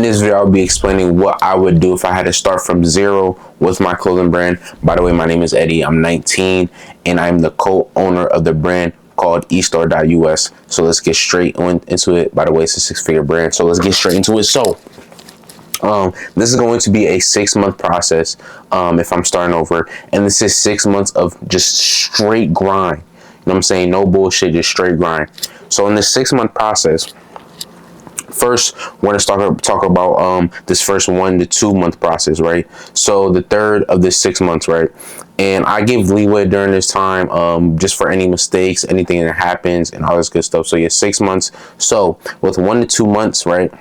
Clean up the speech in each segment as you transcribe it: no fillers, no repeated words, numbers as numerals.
this video, I'll be explaining what I would do if I had to start from zero with my clothing brand. By the way, my name is Eddie. I'm 19 and I'm the co-owner of the brand called eStore.us. So let's get straight into it. By the way, it's a 6-figure brand. So let's get straight into it. So this is going to be a 6-month process if I'm starting over. And this is 6 months of just straight grind. You know what I'm saying? No bullshit, just straight grind. So in this 6-month process, first, we're going to talk about this first 1 to 2 month process, right? So the third of this 6 months, right? And I give leeway during this time just for any mistakes, anything that happens and all this good stuff. So yeah, 6 months. So with 1 to 2 months, right?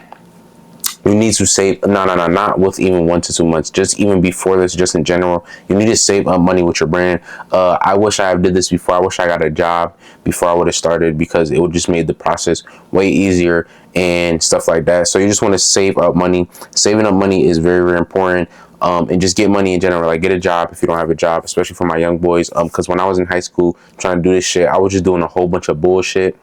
You need to save, not with even 1 to 2 months, just even before this, just in general, you need to save up money with your brand. I wish I did this before. I wish I got a job before I would have started, because it would just made the process way easier and stuff like that. So you just want to save up money. Saving up money is very, very important. And just get money in general. Like, get a job if you don't have a job, especially for my young boys. Because when I was in high school trying to do this shit, I was just doing a whole bunch of bullshit.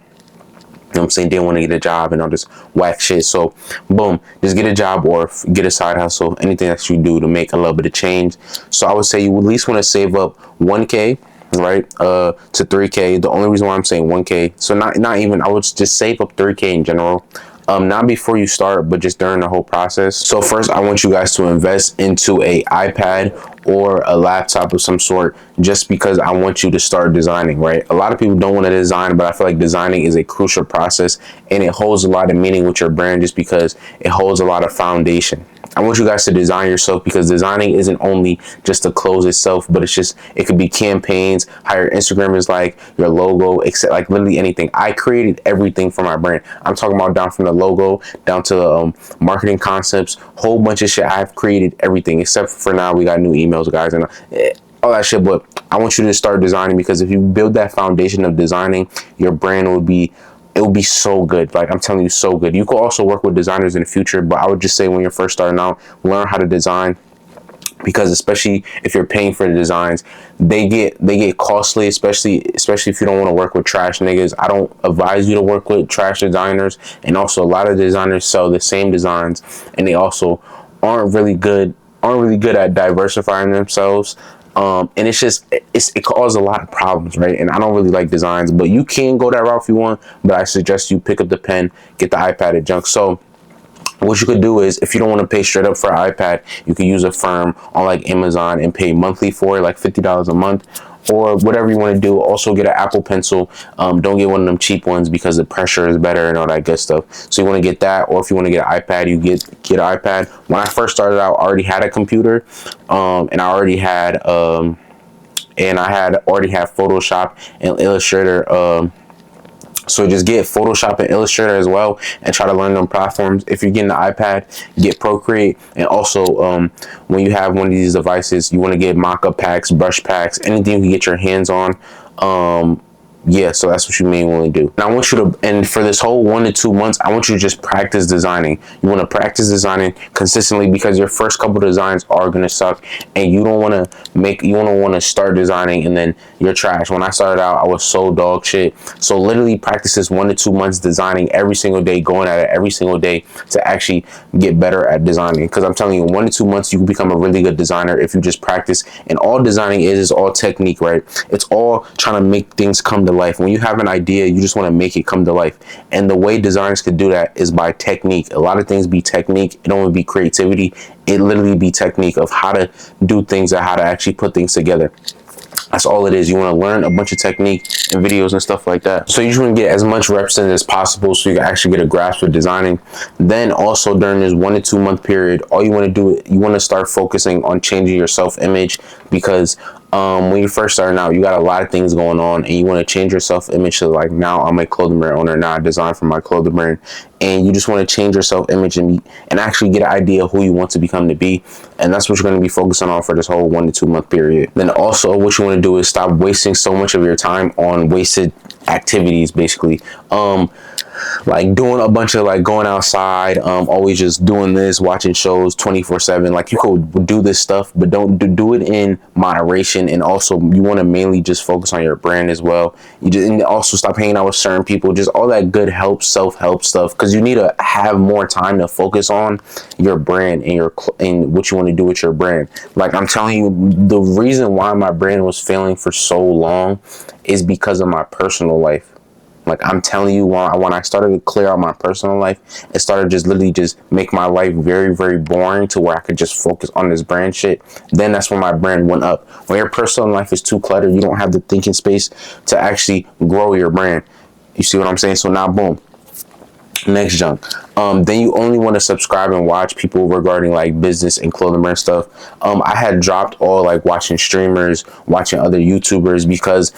You know what I'm saying? Didn't want to get a job and all this whack shit. So boom, just get a job or get a side hustle, anything that you do to make a little bit of change. So I would say you at least want to save up 1K, right, to 3K. The only reason why I'm saying 1K, so not even, I would just save up 3K in general. Not before you start, but just during the whole process. So first, I want you guys to invest into a iPad or a laptop of some sort, just because I want you to start designing, right? A lot of people don't want to design, but I feel like designing is a crucial process and it holds a lot of meaning with your brand, just because it holds a lot of foundation. I want you guys to design yourself, because designing isn't only just the clothes itself, but it could be campaigns, how your Instagram is like, your logo, except like literally anything. I created everything for my brand. I'm talking about down from the logo down to marketing concepts, whole bunch of shit. I've created everything, except for now we got new emails, guys, and all that shit. But I want you to start designing, because if you build that foundation of designing, your brand will be so good. Like, I'm telling you, so good. You could also work with designers in the future, but I would just say when you're first starting out, learn how to design, because especially if you're paying for the designs, they get costly, especially if you don't want to work with trash niggas. I don't advise you to work with trash designers. And also, a lot of designers sell the same designs, and they also aren't really good at diversifying themselves. And it causes a lot of problems, right? And I don't really like designs, but you can go that route if you want, but I suggest you pick up the pen, get the iPad and junk. So what you could do is, if you don't want to pay straight up for an iPad, you could use a firm on like Amazon and pay monthly for it, like $50 a month, or whatever you want to do. Also get an Apple Pencil. Don't get one of them cheap ones, because the pressure is better and all that good stuff. So you want to get that, or if you want to get an iPad, you get an iPad. When I first started out, I already had a computer, and I already had Photoshop and Illustrator. So just get Photoshop and Illustrator as well, and try to learn them platforms. If you're getting the iPad, get Procreate. And also, when you have one of these devices, you want to get mock-up packs, brush packs, anything you can get your hands on. Yeah, so that's what you mainly do. And I want you to, and for this whole 1 to 2 months, I want you to just practice designing. You want to practice designing consistently, because your first couple designs are going to suck, and you don't want to start designing and then you're trash. When I started out, I was so dog shit. So literally practice this 1 to 2 months designing every single day, going at it every single day to actually get better at designing. Because I'm telling you, 1 to 2 months, you can become a really good designer if you just practice. And all designing is all technique, right? It's all trying to make things come to life. When you have an idea, you just want to make it come to life, and the way designers could do that is by technique. A lot of things be technique. It don't be creativity. It literally be technique of how to do things and how to actually put things together. That's all it is. You want to learn a bunch of technique and videos and stuff like that. So you just want to get as much reps in as possible, so you can actually get a grasp of designing. Then also during this 1 to 2 month period, all you want to do, you want to start focusing on changing your self-image, because when you're first starting out, you got a lot of things going on, and you want to change your self-image to like, now I'm a clothing brand owner, now I design for my clothing brand. And you just want to change your self-image and actually get an idea of who you want to become to be. And that's what you're going to be focusing on for this whole 1 to 2 month period. Then also, what you want to do is stop wasting so much of your time on wasted activities basically. Like doing a bunch of like going outside, always just doing this, watching shows 24/7. Like you could do this stuff, but don't do it in moderation. And also you want to mainly just focus on your brand as well. You just, and also stop hanging out with certain people, just all that good self-help stuff, because you need to have more time to focus on your brand and what you want to do with your brand. Like I'm telling you, the reason why my brand was failing for so long is because of my personal life. Like I'm telling you, when I started to clear out my personal life, it started just literally just make my life very, very boring to where I could just focus on this brand shit. Then that's when my brand went up. When your personal life is too cluttered, you don't have the thinking space to actually grow your brand. You see what I'm saying? So now, boom. Next junk. Then you only want to subscribe and watch people regarding like business and clothing brand stuff. I had dropped all like watching streamers, watching other YouTubers, because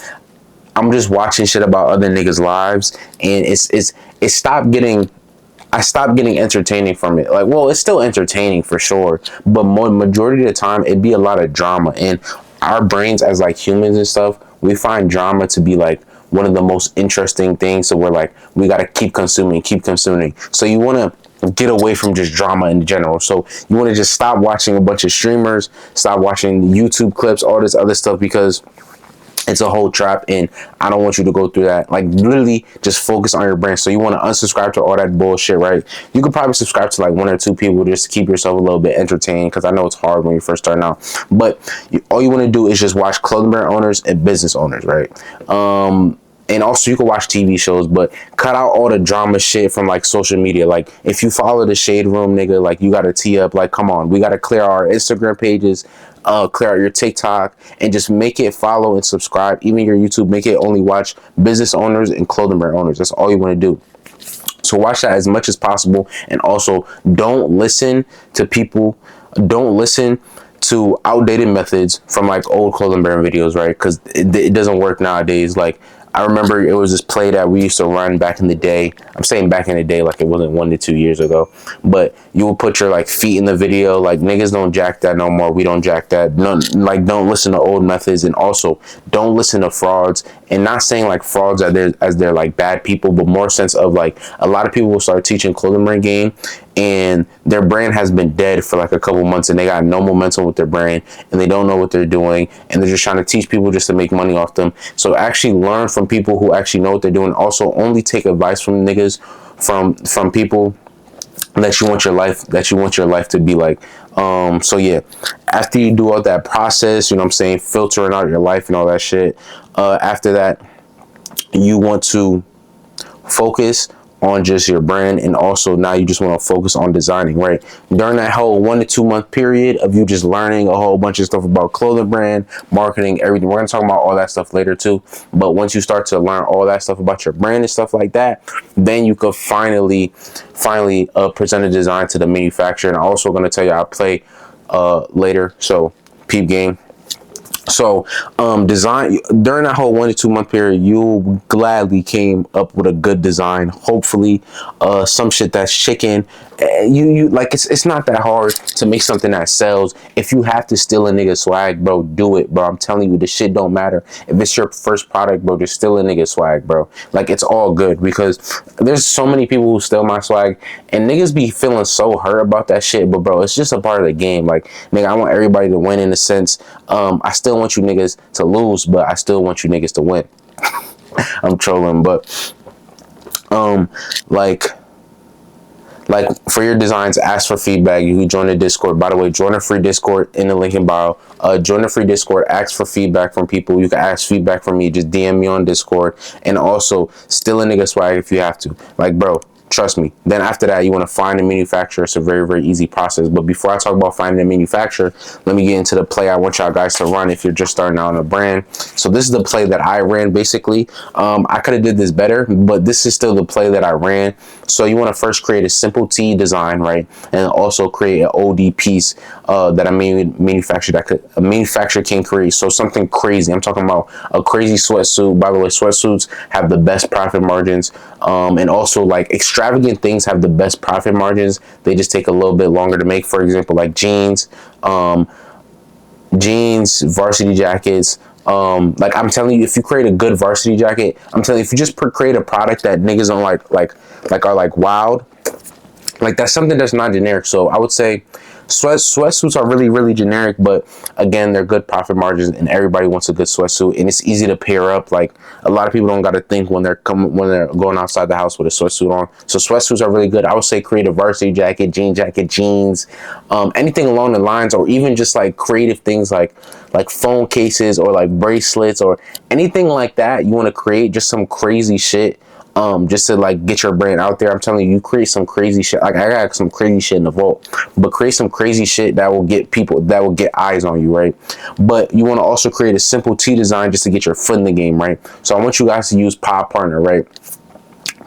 I'm just watching shit about other niggas' lives, and it stopped getting. I stopped getting entertaining from it. Like, well, it's still entertaining for sure, but majority of the time it'd be a lot of drama. And our brains as like humans and stuff, we find drama to be like one of the most interesting things. So we're like, we gotta keep consuming. So you wanna get away from just drama in general. So you wanna just stop watching a bunch of streamers, stop watching YouTube clips, all this other stuff, because it's a whole trap, and I don't want you to go through that. Like literally just focus on your brand. So you want to unsubscribe to all that bullshit, right? You could probably subscribe to like 1 or 2 people just to keep yourself a little bit entertained, because I know it's hard when you're first starting out. But all you want to do is just watch clothing brand owners and business owners, right? And also you can watch TV shows, but cut out all the drama shit from like social media. Like if you follow the Shade Room, nigga, like you got to tee up. Like, come on, we got to clear our Instagram pages, clear out your TikTok, and just make it follow and subscribe. Even your YouTube, make it only watch business owners and clothing brand owners. That's all you want to do. So watch that as much as possible. And also don't listen to people. Don't listen to outdated methods from like old clothing brand videos, right? Because it doesn't work nowadays. Like I remember it was this play that we used to run back in the day. I'm saying back in the day like it wasn't 1 to 2 years ago. But you would put your like feet in the video. Like niggas don't jack that no more. We don't jack that. No, like don't listen to old methods, and also don't listen to frauds. And not saying like frauds as they're like bad people, but more sense of like a lot of people will start teaching clothing brand game, and their brand has been dead for like a couple months, and they got no momentum with their brand, and they don't know what they're doing, and they're just trying to teach people just to make money off them. So actually learn from people who actually know what they're doing. Also only take advice from niggas, from people that you want your life to be like. So yeah, after you do all that process, you know what I'm saying, filtering out your life and all that shit, after that you want to focus on just your brand. And also now you just want to focus on designing, right? During that whole 1 to 2 month period of you just learning a whole bunch of stuff about clothing brand, marketing, everything, we're gonna talk about all that stuff later too. But once you start to learn all that stuff about your brand and stuff like that, then you could finally present a design to the manufacturer. And I'm also going to tell you I'll play later, so peep game. So design during that whole 1 to 2 month period, you gladly came up with a good design, hopefully some shit that's chicken. You like, it's not that hard to make something that sells. If you have to steal a nigga swag, bro, do it, bro. I'm telling you, this shit don't matter. If it's your first product, bro, just steal a nigga swag, bro. Like, it's all good, because there's so many people who steal my swag, and niggas be feeling so hurt about that shit. But bro, it's just a part of the game. Like, nigga, I want everybody to win in a sense. I still want you niggas to lose, but I still want you niggas to win. I'm trolling, but like for your designs, ask for feedback. You can join the Discord. By the way, join a free Discord in the link in bio. Join a free Discord, ask for feedback from people. You can ask feedback from me, just DM me on Discord. And also steal a nigga swag if you have to. Like, bro, trust me. Then after that, you want to find a manufacturer. It's a very, very easy process. But before I talk about finding a manufacturer, let me get into the play I want y'all guys to run if you're just starting out on a brand. So this is the play that I ran, basically. I could have did this better, but this is still the play that I ran. So you want to first create a simple tee design, right? And also create an OD piece that a manufacturer can create. So something crazy. I'm talking about a crazy sweatsuit. By the way, sweatsuits have the best profit margins. And also, like, extravagant things have the best profit margins. They just take a little bit longer to make. For example, like jeans, varsity jackets, Like I'm telling you, if you create a good varsity jacket, I'm telling you, if you just create a product that niggas don't like are like wild, like that's something that's not generic. So I would say sweatsuits are really generic, but again, they're good profit margins, and everybody wants a good sweatsuit, and it's easy to pair up. Like a lot of people don't got to think when they're going outside the house with a sweatsuit on. So sweatsuits are really good. I would say create a varsity jacket, jeans, anything along the lines, or even just like creative things like phone cases or like bracelets or anything like that. You want to create just some crazy shit, just to like get your brand out there. I'm telling you, you create some crazy shit. Like I got some crazy shit in the vault, but create some crazy shit that will get people, that will get eyes on you, right? But you want to also create a simple tee design just to get your foot in the game, right? So I want you guys to use Pod Partner, right?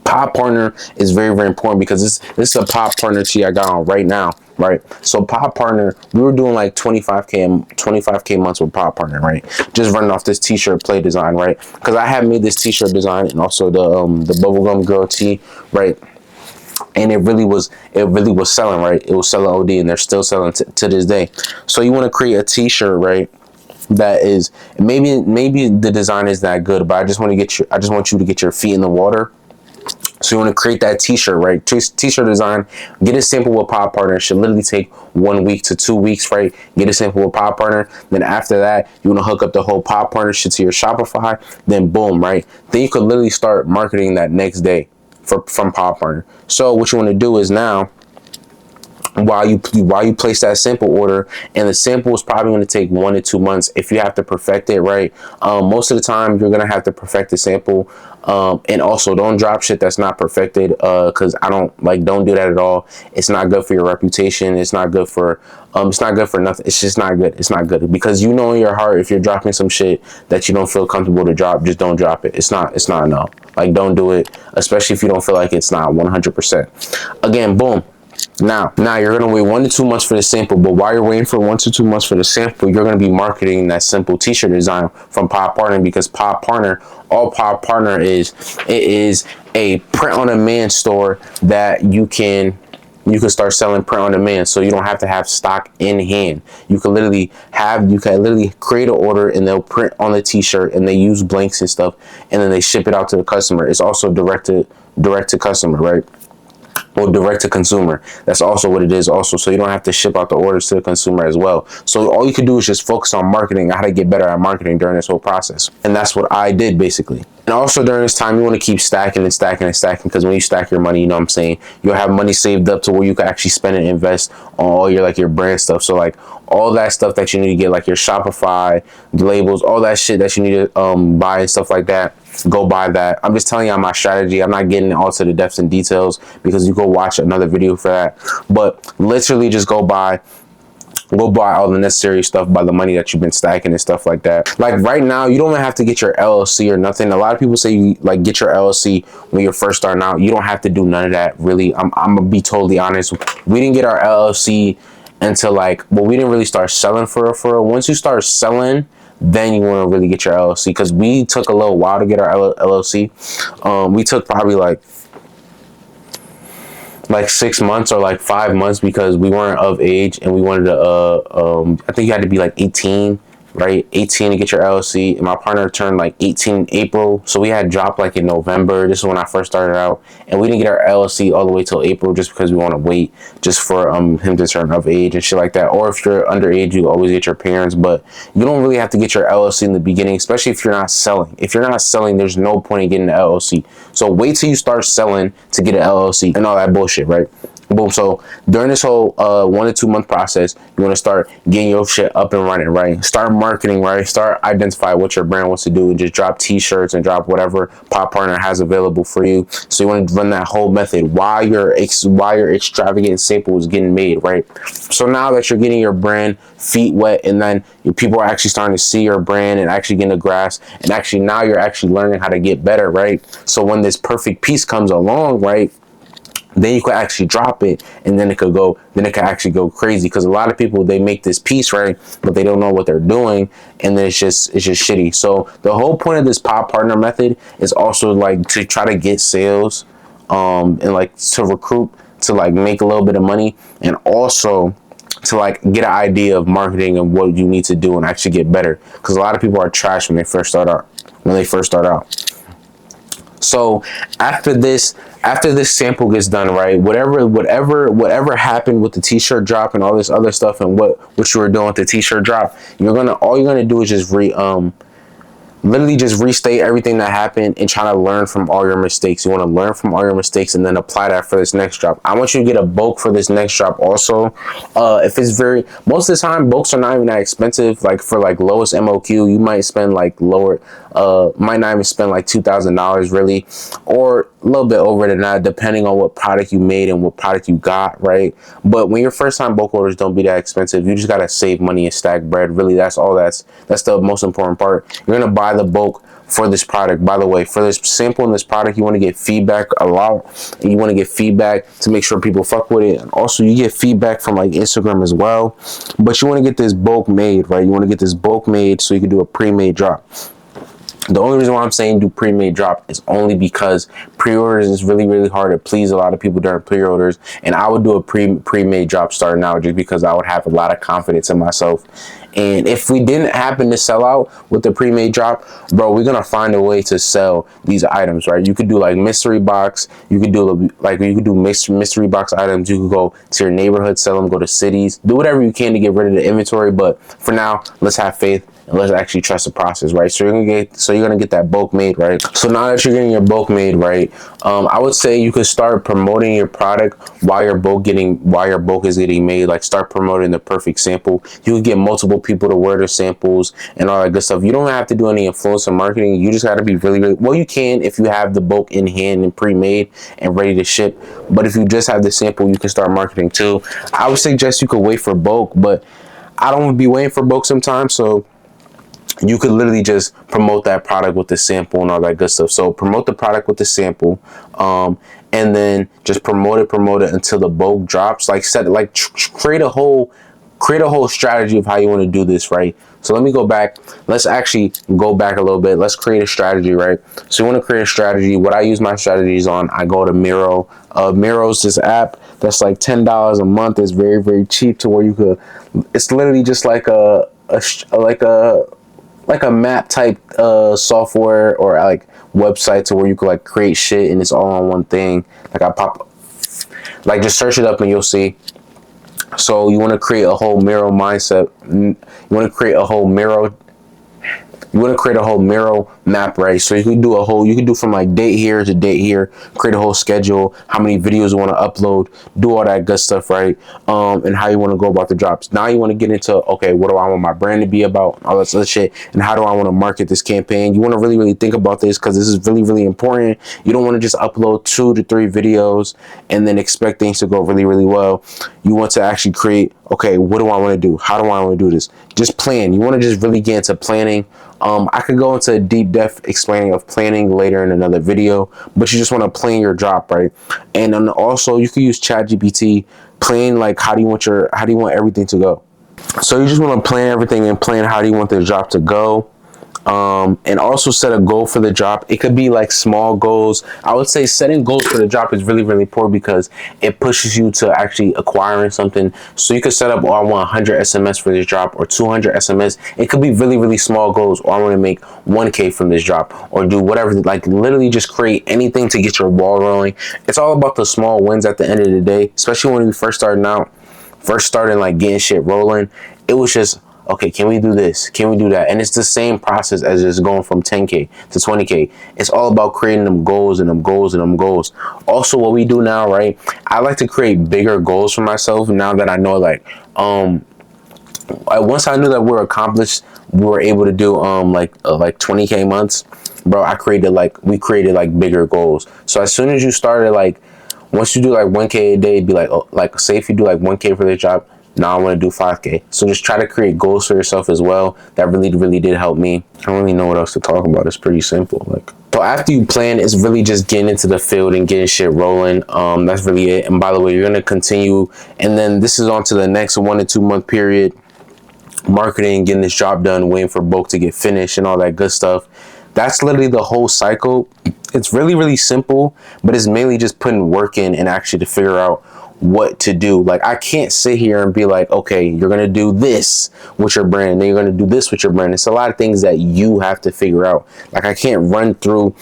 Pod Partner is very important because this is a Pod Partner tee I got on right now, right? So Pod Partner, we were doing like 25k months with Pod Partner, right? Just running off this t-shirt play design, right? Because I have made this t-shirt design and also the bubblegum girl tee, right? And it really was selling, right? It was selling OD, and they're still selling to this day. So you want to create a t-shirt, right? That is, maybe the design is that good, but I just want you to get your feet in the water. So you want to create that t-shirt, right? T-shirt design, get a sample with Pod Partner. It should literally take 1 week to 2 weeks, right? Get a sample with Pod Partner. Then after that, you want to hook up the whole Pod Partner shit to your Shopify. Then boom, right? Then you could literally start marketing that next day from Pod Partner. So what you want to do is now, while you place that sample order, and the sample is probably going to take 1 to 2 months if you have to perfect it, right? Most of the time you're going to have to perfect the sample, and also don't drop shit that's not perfected, because don't do that at all. It's not good for your reputation. It's not good for nothing. It's just not good. It's not good, because you know in your heart, if you're dropping some shit that you don't feel comfortable to drop, just don't drop it. It's not enough. Like, don't do it, especially if you don't feel like it's not 100%. Again, boom. Now you're going to wait 1 to 2 months for the sample, but while you're waiting for 1 to 2 months for the sample, you're going to be marketing that simple t-shirt design from Pod Partner, because Pod Partner, all Pod Partner is a print on demand store that you can start selling print on demand, so you don't have to have stock in hand. You can literally create an order, and they'll print on the t-shirt, and they use blanks and stuff, and then they ship it out to the customer. It's also direct to customer, right? Or direct to consumer. That's also what it is also. So you don't have to ship out the orders to the consumer as well. So all you can do is just focus on marketing, how to get better at marketing during this whole process. And that's what I did, basically. And also during this time, you want to keep stacking, because when you stack your money, you know what I'm saying, you'll have money saved up to where you can actually spend and invest on all your brand stuff. So like all that stuff that you need to get, like your Shopify, the labels, all that shit that you need to buy and stuff like that, go buy that. I'm just telling you my strategy. I'm not getting all to the depths and details, because you go watch another video for that. But literally just go buy all the necessary stuff by the money that you've been stacking and stuff like that. Like right now, you don't even have to get your LLC or nothing. A lot of people say you like get your LLC when you're first starting out. You don't have to do none of that, really. I'm gonna be totally honest. We didn't get our LLC until we didn't really start selling for real. Once you start selling, then you want to really get your LLC, because we took a little while to get our LLC. We took probably like 6 months or 5 months, because we weren't of age, and we wanted to I think you had to be 18, right? 18 to get your LLC. And my partner turned 18 in April, so we had dropped in November. This is when I first started out, and we didn't get our LLC all the way till April, just because we want to wait just for him to turn of age and shit like that. Or if you're underage, you always get your parents, but you don't really have to get your LLC in the beginning, especially if you're not selling. If you're not selling, there's no point in getting an LLC. So wait till you start selling to get an LLC and all that bullshit, right? Boom. So during this whole 1 to 2 month process, you want to start getting your shit up and running, right? Start marketing, right? Start identify what your brand wants to do, and just drop t-shirts and drop whatever Pod Partner has available for you. So you want to run that whole method while your extravagant sample is getting made, right? So now that you're getting your brand feet wet, and then people are actually starting to see your brand and actually getting a grasp, and actually now you're actually learning how to get better, right? So when this perfect piece comes along, right, then you could actually drop it, and then it could actually go crazy, because a lot of people, they make this piece, right, but they don't know what they're doing, and then it's just shitty. So the whole point of this Pod Partner method is also to try to get sales, and to recruit, to make a little bit of money, and also to like get an idea of marketing and what you need to do and actually get better, because a lot of people are trash when they first start out. So after this sample gets done, right, whatever happened with the t-shirt drop and all this other stuff and what you were doing with the t-shirt drop, all you're gonna do is just literally just restate everything that happened and try to learn from all your mistakes. You want to learn from all your mistakes and then apply that for this next drop. I want you to get a bulk for this next drop also. If it's most of the time, bulks are not even that expensive. Like for like lowest MOQ, you might spend like might not even spend like $2,000 really, or a little bit over than that, depending on what product you made and what product you got, right? But when your first time bulk orders don't be that expensive, you just got to save money and stack bread. Really, that's all. That's the most important part. You're going to buy the bulk for this product. By the way, for this sample and this product, you want to get feedback a lot, and you want to get feedback to make sure people fuck with it. And also you get feedback from like Instagram as well, but you want to get this bulk made, right? You want to get this bulk made so you can do a pre-made drop. The only reason why I'm saying do pre-made drop is only because pre-orders is really, really hard to please a lot of people during pre-orders, and I would do a pre-made drop starting out just because I would have a lot of confidence in myself. And if we didn't happen to sell out with the pre-made drop, bro, we're gonna find a way to sell these items, right? You could do like mystery box, you could do mystery box items, you could go to your neighborhood, sell them, go to cities, do whatever you can to get rid of the inventory. But for now, let's have faith and let's actually trust the process, right? So you're gonna get that bulk made, right? So now that you're getting your bulk made, right, I would say you could start promoting your product while your bulk is getting made. Like start promoting the perfect sample. You can get multiple people to wear the samples and all that good stuff. You don't have to do any influencer marketing. You just got to be really, really well. You can if you have the bulk in hand and pre-made and ready to ship. But if you just have the sample, you can start marketing too. I would suggest you could wait for bulk, but I don't be waiting for bulk sometimes. So you could literally just promote that product with the sample and all that good stuff. So promote the product with the sample, and then just promote it until the bulk drops. Like create a whole strategy of how you want to do this, right? So let me go back. Let's actually go back a little bit. Let's create a strategy, right? So you want to create a strategy. What I use my strategies on, I go to Miro. Miro's this app that's like $10 a month. It's very, very cheap to where you could. It's literally just like a map type software or like website to where you could like create shit and it's all on one thing. Just search it up and you'll see. So you want to create a whole Miro mindset. You want to create a whole Miro map, right? So you can do from like date here to date here, create a whole schedule, how many videos you want to upload, do all that good stuff, right? And how you want to go about the drops. Now you want to get into, okay, what do I want my brand to be about, all this other shit, and how do I want to market this campaign? You want to really, really think about this because this is really, really important. You don't want to just upload 2 to 3 videos and then expect things to go really, really well. You want to actually create, okay, what do I want to do? How do I want to do this? Just plan. You want to just really get into planning. I could go into a deep depth explaining of planning later in another video, but you just want to plan your drop, right? And then also you can use ChatGPT, plan like how do you want everything to go. So you just want to plan everything and plan how do you want the drop to go. And also set a goal for the drop. It could be like small goals. I would say setting goals for the drop is really, really important because it pushes you to actually acquiring something. So you could set up, oh, I want 100 SMS for this drop or 200 SMS. It could be really, really small goals, or I want to make 1K from this drop, or do whatever. Like literally just create anything to get your ball rolling. It's all about the small wins at the end of the day, especially when we first starting like getting shit rolling. It was just, okay, can we do this? Can we do that? And it's the same process as just going from 10K to 20K. It's all about creating them goals and them goals and them goals. Also, what we do now, right? I like to create bigger goals for myself now that I know, like, once I knew that we were able to do like 20K months, bro, we created like bigger goals. So as soon as you started, like, once you do like 1K a day, it'd be like, oh, like say if you do like 1K for this job, now I want to do 5K. So just try to create goals for yourself as well. That really, really did help me. I don't really know what else to talk about. It's pretty simple. So after you plan, it's really just getting into the field and getting shit rolling. That's really it. And by the way, you're gonna continue, and then this is on to the next 1 to 2 month period. Marketing, getting this job done, waiting for bulk to get finished, and all that good stuff. That's literally the whole cycle. It's really, really simple, but it's mainly just putting work in and actually to figure out what to do. Like, I can't sit here and be like, okay, you're going to do this with your brand, and then you're going to do this with your brand. It's a lot of things that you have to figure out. Like, I can't run through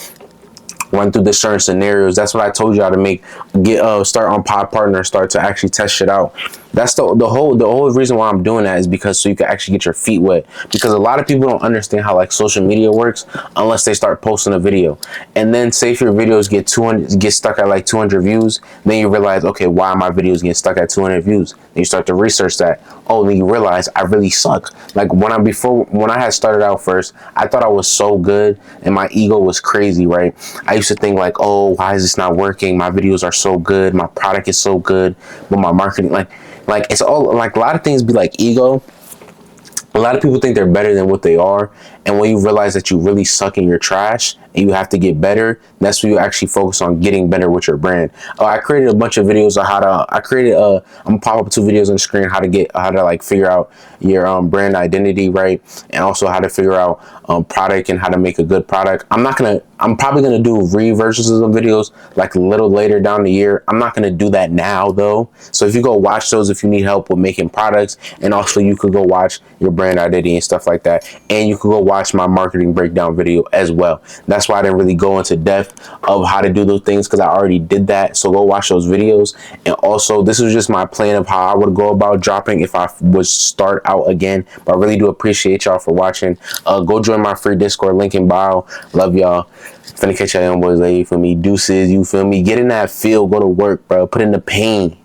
the certain scenarios. That's what I told y'all to start on Pod Partner, start to actually test shit out. That's the whole reason why I'm doing that, is because so you can actually get your feet wet. Because a lot of people don't understand how like social media works unless they start posting a video. And then say if your videos get stuck at like 200 views, then you realize, okay, why my videos get stuck at 200 views? Then you start to research that. Oh, then you realize I really suck. Like when I had started out first, I thought I was so good and my ego was crazy, right? I used to think like, oh, why is this not working? My videos are so good, my product is so good, but my marketing, like it's all like a lot of things be like ego. A lot of people think they're better than what they are, and when you realize that you really suck and you're trash and you have to get better, that's when you actually focus on getting better with your brand. I created a bunch of videos on how to. I'm gonna pop up 2 videos on the screen how to like figure out your brand identity, right, and also how to figure out product and how to make a good product. I'm probably gonna do re-versions of the videos like a little later down the year. I'm not gonna do that now though. So if you go watch those, if you need help with making products, and also you could go watch your brand identity and stuff like that, and you could go watch my marketing breakdown video as well. That's why I didn't really go into depth of how to do those things, because I already did that. So go watch those videos. And also, this is just my plan of how I would go about dropping if I would start out again. But I really do appreciate y'all for watching. Go join my free Discord, link in bio. Love y'all. Finna catch y'all young boys later. You feel me? Deuces, you feel me? Get in that field, go to work, bro. Put in the pain.